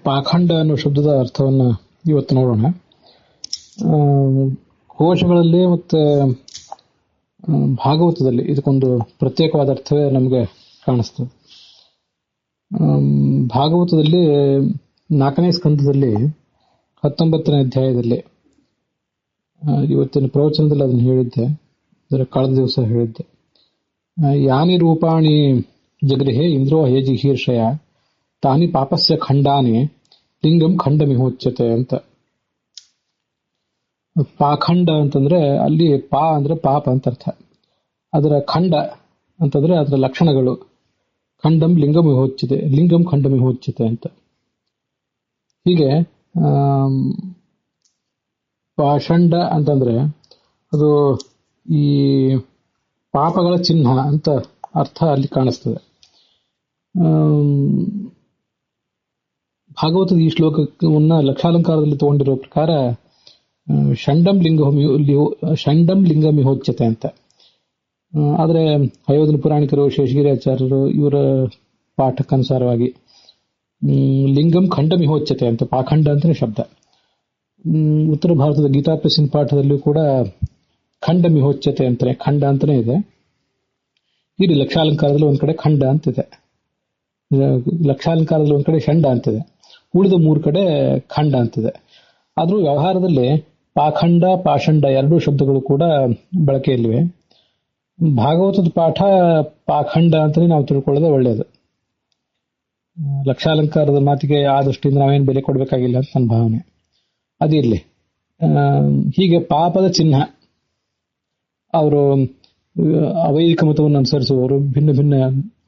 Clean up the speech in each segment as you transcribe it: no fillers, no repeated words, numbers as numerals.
ಪಾಖಂಡ ಅನ್ನೋ ಶಬ್ದದ ಅರ್ಥವನ್ನು ಇವತ್ತು ನೋಡೋಣ. ಕೋಶಗಳಲ್ಲಿ ಮತ್ತು ಭಾಗವತದಲ್ಲಿ ಇದಕ್ಕೊಂದು ಪ್ರತ್ಯೇಕವಾದ ಅರ್ಥವೇ ನಮಗೆ ಕಾಣಿಸ್ತದೆ. ಭಾಗವತದಲ್ಲಿ 4ನೇ ಸ್ಕಂದದಲ್ಲಿ 19ನೇ ಅಧ್ಯಾಯದಲ್ಲಿ ಇವತ್ತಿನ ಪ್ರವಚನದಲ್ಲಿ ಅದನ್ನು ಹೇಳಿದ್ದೆ, ಅದರ ಕಳೆದ ದಿವಸ ಹೇಳಿದ್ದೆ. ಯಾನಿ ರೂಪಾಣಿ ಜಗೃಹೆ ಇಂದ್ರೋ ಹೇಜಿಹೀರ್ಷಯ ತಾನಿ ಪಾಪಸ್ಯ ಖಂಡಾನಿ ಲಿಂಗಂ ಖಂಡಮಿಹೋಚ್ಯತೆ ಅಂತ. ಪಾಖಂಡ ಅಂತಂದ್ರೆ ಅಲ್ಲಿ ಪಾ ಅಂದ್ರೆ ಪಾಪ ಅಂತ ಅರ್ಥ. ಅದರ ಖಂಡ ಅಂತಂದ್ರೆ ಅದರ ಲಕ್ಷಣಗಳು. ಖಂಡಂ ಲಿಂಗಮಿಹೋಚ್ಯತೆ, ಲಿಂಗಂ ಖಂಡಮಿಹೋಚ್ಯತೆ ಅಂತ. ಹೀಗೆ ಪಾಷಂಡ ಅಂತಂದ್ರೆ ಅದು ಈ ಪಾಪಗಳ ಚಿಹ್ನ ಅಂತ ಅರ್ಥ ಅಲ್ಲಿ ಕಾಣಿಸ್ತದೆ. ಭಾಗವತದ ಈ ಶ್ಲೋಕವನ್ನ ಲಕ್ಷಾಲಂಕಾರದಲ್ಲಿ ತಗೊಂಡಿರೋ ಪ್ರಕಾರ ಷಂಡಂ ಲಿಂಗಮಿಹೋಚ್ಯತೆ ಅಂತ. ಆದರೆ ಅಯೋಧನ ಪುರಾಣಿಕರು, ಶೇಷಗಿರಿಯಾಚಾರ್ಯರು ಇವರ ಪಾಠಕ್ಕನುಸಾರವಾಗಿ ಲಿಂಗಂ ಖಂಡಮಿಹೋಚ್ಯತೆ ಅಂತ, ಪಾಖಂಡ ಅಂತಲೇ ಶಬ್ದ. ಉತ್ತರ ಭಾರತದ ಗೀತಾ ಪ್ರೆಸ್ಸಿನ ಪಾಠದಲ್ಲೂ ಕೂಡ ಖಂಡಮಿಹೋಚ್ಯತೆ ಅಂತಾನೆ, ಖಂಡ ಅಂತಾನೆ ಇದೆ. ಇಲ್ಲಿ ಲಕ್ಷಾಲಂಕಾರದಲ್ಲಿ ಒಂದ್ ಕಡೆ ಖಂಡ ಅಂತಿದೆ, ಲಕ್ಷಾಲಂಕಾರದಲ್ಲಿ ಒಂದ್ ಕಡೆ ಷಂಡ ಅಂತಿದೆ, ಉಳಿದ 3 ಕಡೆ ಖಂಡ ಅಂತಿದೆ. ಆದ್ರೂ ವ್ಯವಹಾರದಲ್ಲಿ ಪಾಖಂಡ ಪಾಷಂಡ ಎರಡೂ ಶಬ್ದಗಳು ಕೂಡ ಬಳಕೆಯಲ್ಲಿವೆ. ಭಾಗವತದ ಪಾಠ ಪಾಖಂಡ ಅಂತಾನೆ ನಾವು ತಿಳ್ಕೊಳ್ಳೋದೇ ಒಳ್ಳೆಯದು. ಲಕ್ಷಾಲಂಕಾರದ ಮಾತಿಗೆ ಆ ದೃಷ್ಟಿಯಿಂದ ನಾವೇನು ಬೆಲೆ ಕೊಡಬೇಕಾಗಿಲ್ಲ ಅಂತ ನನ್ನ ಭಾವನೆ. ಅದಿರಲಿ. ಹೀಗೆ ಪಾಪದ ಚಿಹ್ನ. ಅವರು ಅವೈದಿಕ ಮತವನ್ನು ಅನುಸರಿಸುವವರು ಭಿನ್ನ ಭಿನ್ನ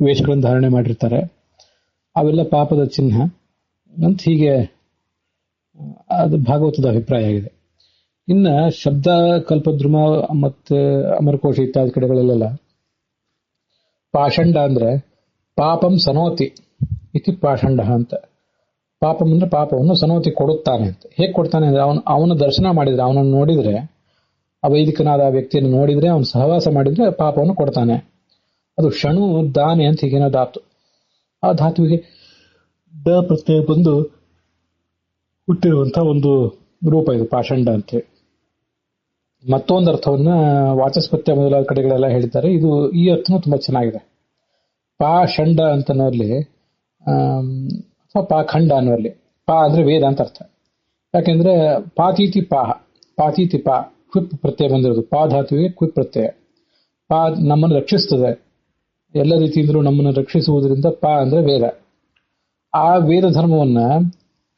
ವೇಷಗಳನ್ನು ಧಾರಣೆ ಮಾಡಿರ್ತಾರೆ, ಅವೆಲ್ಲ ಪಾಪದ ಚಿಹ್ನ ಅಂತ ಹೀಗೆ ಅದು ಭಾಗವತದ ಅಭಿಪ್ರಾಯ ಆಗಿದೆ. ಇನ್ನು ಶಬ್ದ ಕಲ್ಪದ್ರುಮ ಮತ್ತೆ ಅಮರಕೋಶ ಇತ್ಯಾದಿ ಕಡೆಗಳಲ್ಲೆಲ್ಲ ಪಾಷಂಡ ಅಂದ್ರೆ ಪಾಪಂ ಸನೋತಿ ಇತಿ ಪಾಷಂಡ ಅಂತ. ಪಾಪಂ ಅಂದ್ರೆ ಪಾಪವನ್ನು ಸನೋತಿ ಕೊಡುತ್ತಾನೆ ಅಂತ. ಹೇಗೆ ಕೊಡ್ತಾನೆ ಅಂದ್ರೆ ಅವನ ದರ್ಶನ ಮಾಡಿದ್ರೆ, ಅವನನ್ನು ನೋಡಿದ್ರೆ, ಅವೈದಿಕನಾದ ಆ ವ್ಯಕ್ತಿಯನ್ನು ನೋಡಿದ್ರೆ, ಅವನು ಸಹವಾಸ ಮಾಡಿದ್ರೆ ಪಾಪವನ್ನು ಕೊಡ್ತಾನೆ. ಅದು ಷಣು ದಾನೆ ಅಂತ ಹೀಗೇನೋ ಧಾತು. ಆ ಧಾತುವಿಗೆ ದ ಪ್ರತ್ಯಯ ಬಂದು ಹುಟ್ಟಿರುವಂತಹ ಒಂದು ರೂಪ ಇದು ಪಾಷಂಡ ಅಂತ. ಮತ್ತೊಂದು ಅರ್ಥವನ್ನ ವಾಚಸ್ಪತ್ಯ ಮೊದಲಾದ ಕಡೆಗಳೆಲ್ಲ ಹೇಳಿದ್ದಾರೆ. ಇದು ಈ ಅರ್ಥನೂ ತುಂಬಾ ಚೆನ್ನಾಗಿದೆ. ಪಾಷಂಡ ಅಂತನೋರ್ಲಿ ಅಥವಾ ಪಾಖಂಡ ಅನ್ನೋರ್ಲಿ, ಪಾ ಅಂದ್ರೆ ವೇದ ಅಂತ ಅರ್ಥ. ಯಾಕೆಂದ್ರೆ ಪಾತೀತಿ ಪಾಹ, ಪಾತೀತಿ ಪಾ ಕ್ವಿಪ್ ಪ್ರತ್ಯಯ ಬಂದಿರೋದು. ಪಾ ಧಾತುವಿಗೆ ಕ್ವಿಪ್ ಪ್ರತ್ಯಯ. ಪಾ ನಮ್ಮನ್ನು ರಕ್ಷಿಸ್ತದೆ, ಎಲ್ಲ ರೀತಿಯಿಂದಲೂ ನಮ್ಮನ್ನು ರಕ್ಷಿಸುವುದರಿಂದ ಪಾ ಅಂದ್ರೆ ವೇದ. ಆ ವೇದ ಧರ್ಮವನ್ನ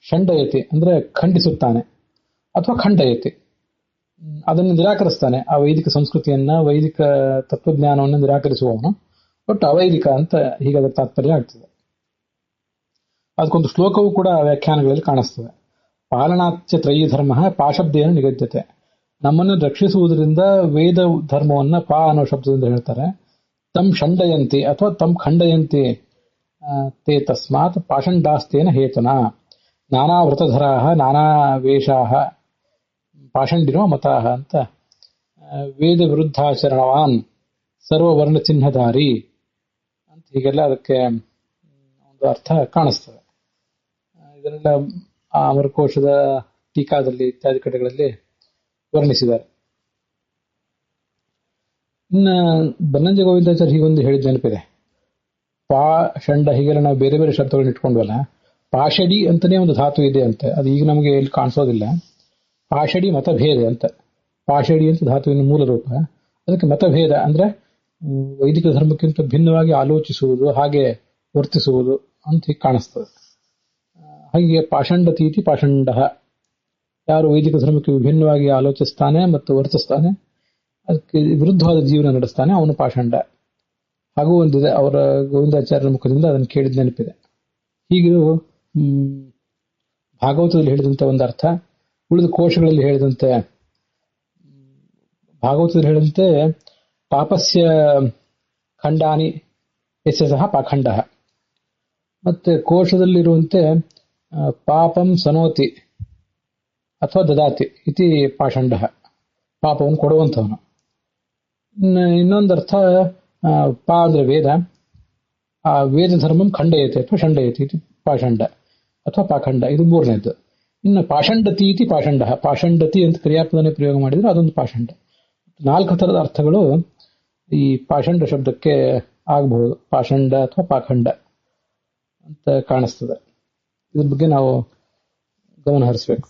ಷಂಡಯತಿ ಅಂದ್ರೆ ಖಂಡಿಸುತ್ತಾನೆ, ಅಥವಾ ಖಂಡಯತಿ ಅದನ್ನು ನಿರಾಕರಿಸ್ತಾನೆ. ಆ ವೈದಿಕ ಸಂಸ್ಕೃತಿಯನ್ನ, ವೈದಿಕ ತತ್ವಜ್ಞಾನವನ್ನು ನಿರಾಕರಿಸುವವನು ಒಟ್ಟು ಅವೈದಿಕ ಅಂತ ಹೀಗೆ ಅದರ ತಾತ್ಪರ್ಯ ಆಗ್ತದೆ. ಅದಕ್ಕೊಂದು ಶ್ಲೋಕವೂ ಕೂಡ ವ್ಯಾಖ್ಯಾನಗಳಲ್ಲಿ ಕಾಣಿಸ್ತದೆ. ಪಾಲನಾಚ್ಯ ತ್ರಯೀ ಧರ್ಮ ಪಾಶಬ್ದೇನ ನಿಗದ್ಯತೆ. ನಮ್ಮನ್ನು ರಕ್ಷಿಸುವುದರಿಂದ ವೇದ ಧರ್ಮವನ್ನ ಪಾ ಅನ್ನೋ ಶಬ್ದದಿಂದ ಹೇಳ್ತಾರೆ. ತಮ್ ಷಂಡಯಂತಿ ಅಥವಾ ತಮ್ ಖಂಡಯಂತಿ ತೇ ತಸ್ಮಾತ್ ಪಾಷಂಡಾಸ್ತೇನ ಹೇತುನಾ ನಾನಾ ವೃತಧರಾಹ ನಾನಾ ವೇಷಾಹ ಪಾಷಂಡಿನೋ ಮತಾಹ ಅಂತ. ವೇದ ವಿರುದ್ಧಾಚರಣವಾನ್ ಸರ್ವವರ್ಣ ಚಿಹ್ನಧಾರಿ ಅಂತ ಹೀಗೆಲ್ಲ ಅದಕ್ಕೆ ಒಂದು ಅರ್ಥ ಕಾಣಿಸ್ತದೆ. ಇದನ್ನೆಲ್ಲ ಆ ಅಮರಕೋಶದ ಟೀಕಾದಲ್ಲಿ ಇತ್ಯಾದಿ ಕಡೆಗಳಲ್ಲಿ ವರ್ಣಿಸಿದ್ದಾರೆ. ಇನ್ನು ಬನ್ನಂಜ ಗೋವಿಂದಾಚಾರ್ಯ ಹೀಗೊಂದು ಹೇಳಿದ ನೆನಪಿದೆ. ಪಾ ಷಂಡ ಹೀಗೆಲ್ಲ ನಾವು ಬೇರೆ ಬೇರೆ ಶಬ್ದಗಳನ್ನ ಇಟ್ಕೊಂಡ್ವಲ್ಲ, ಪಾಷಡಿ ಅಂತಾನೆ ಒಂದು ಧಾತು ಇದೆ ಅಂತೆ. ಅದು ಈಗ ನಮಗೆ ಎಲ್ಲಿ ಕಾಣಿಸೋದಿಲ್ಲ. ಪಾಷಡಿ ಮತಭೇದ ಅಂತ. ಪಾಷಡಿ ಅಂತ ಧಾತುವಿನ ಮೂಲ ರೂಪ. ಅದಕ್ಕೆ ಮತಭೇದ ಅಂದ್ರೆ ವೈದಿಕ ಧರ್ಮಕ್ಕಿಂತ ಭಿನ್ನವಾಗಿ ಆಲೋಚಿಸುವುದು, ಹಾಗೆ ವರ್ತಿಸುವುದು ಅಂತ ಹೀಗೆ ಕಾಣಿಸ್ತದೆ. ಹಾಗೆ ಪಾಷಂಡತೀತಿ ಪಾಷಂಡ, ಯಾರು ವೈದಿಕ ಧರ್ಮಕ್ಕೆ ವಿಭಿನ್ನವಾಗಿ ಆಲೋಚಿಸ್ತಾನೆ ಮತ್ತು ವರ್ತಿಸ್ತಾನೆ, ಅದಕ್ಕೆ ವಿರುದ್ಧವಾದ ಜೀವನ ನಡೆಸ್ತಾನೆ, ಅವನು ಪಾಷಂಡ. ಹಾಗೂ ಒಂದಿದೆ, ಅವರ ಗೋವಿಂದಾಚಾರ್ಯರ ಮುಖದಿಂದ ಅದನ್ನು ಕೇಳಿದ ನೆನಪಿದೆ. ಹೀಗೆ ಭಾಗವತದಲ್ಲಿ ಹೇಳಿದಂತೆ ಒಂದು ಅರ್ಥ, ಉಳಿದ ಕೋಶಗಳಲ್ಲಿ ಹೇಳಿದಂತೆ, ಭಾಗವತದಲ್ಲಿ ಹೇಳಿದಂತೆ ಪಾಪಸ್ಯ ಖಂಡಾನಿ ಯಸ್ಯ ಸಹ ಪಾಖಂಡ, ಮತ್ತೆ ಕೋಶದಲ್ಲಿರುವಂತೆ ಪಾಪಂ ಸನೋತಿ ಅಥವಾ ದದಾತಿ ಇತಿ ಪಾಷಂಡ, ಪಾಪವನ್ನು ಕೊಡುವಂಥವನು. ಇನ್ನೊಂದರ್ಥ ಪಾ ಅಂದ್ರೆ ವೇದ, ಆ ವೇದ ಧರ್ಮಂ ಖಂಡಯತೆ ಅಥವಾ ಷಂಡಯತಿ ಇತಿ ಪಾಷಂಡ. ಅಥವಾ ಪಾಖಂಡ, ಇದು ಮೂರನೇದ್ದು. ಇನ್ನು ಪಾಷಂಡತಿ ಇತಿ ಪಾಷಂಡ, ಪಾಷಂಡತಿ ಅಂತ ಕ್ರಿಯಾಪದನೇ ಪ್ರಯೋಗ ಮಾಡಿದ್ರೆ ಅದೊಂದು ಪಾಷಂಡ. 4 ಥರದ ಅರ್ಥಗಳು ಈ ಪಾಷಂಡ ಶಬ್ದಕ್ಕೆ ಆಗಬಹುದು. ಪಾಷಂಡ ಅಥವಾ ಪಾಖಂಡ ಅಂತ ಕಾಣಿಸ್ತದೆ. ಇದ್ರ ಬಗ್ಗೆ ನಾವು ಗಮನ ಹರಿಸಬೇಕು.